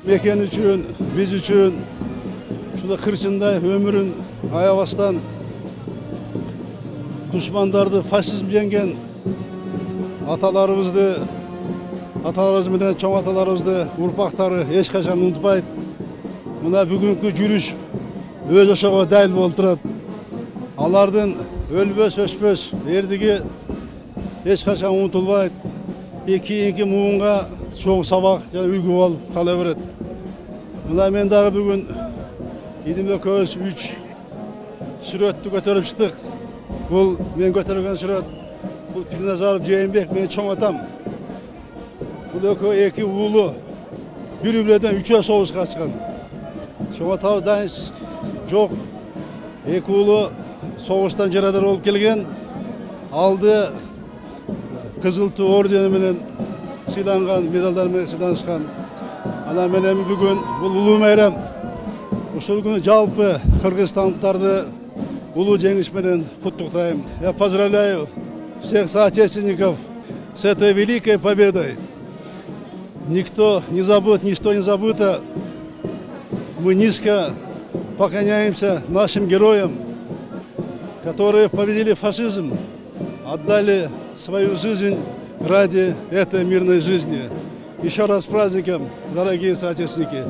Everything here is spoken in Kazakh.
meken üçün, biz üçün şurada kırçınday ömürün ayabastan düşmandardı, faşizm yengen atalarımızdı, atalarımızdan çoğ atalarımızdı, urpaqtары eç kaçan unutmaydı. Buna bugünkü жүрüş öz oşağa dahil болып тұрады. Алардын өлбөс, өспөс erdigi eç kaçan unutulmaydı. Keyingi muğunga çoğ sabaq және үлгі болып қала береді. Mına men дағы бүгін идим экөөбүз 3 сүрөттү көтөрүп чыктык. Бул мен көтөргөн сүрөт. Бул Пирназаров Жээнбек, мен чоң атам. Бул экөө эки уулу бири-бириден 3 соғышқа чыккан. Чоң атабыз дайыс жок. Эки уулу соғыштан жарадар болуп келген. Алды Кызыл Ту ордени менен сыйланган, медалдар менен сыйланышкан. Ана менен бүгүн бул улуу майрам. Ошол күнү жалпы кыргызстандыктарды улуу жеңиш менен куттуктайм. Я поздравляю всех соотечественников с этой великой победой. Никто не забыт, ничто не забыто. Мы низко поклоняемся нашим героям, которые победили фашизм, отдали свою жизнь ради этой мирной жизни. Еще раз с праздником, дорогие соотечественники!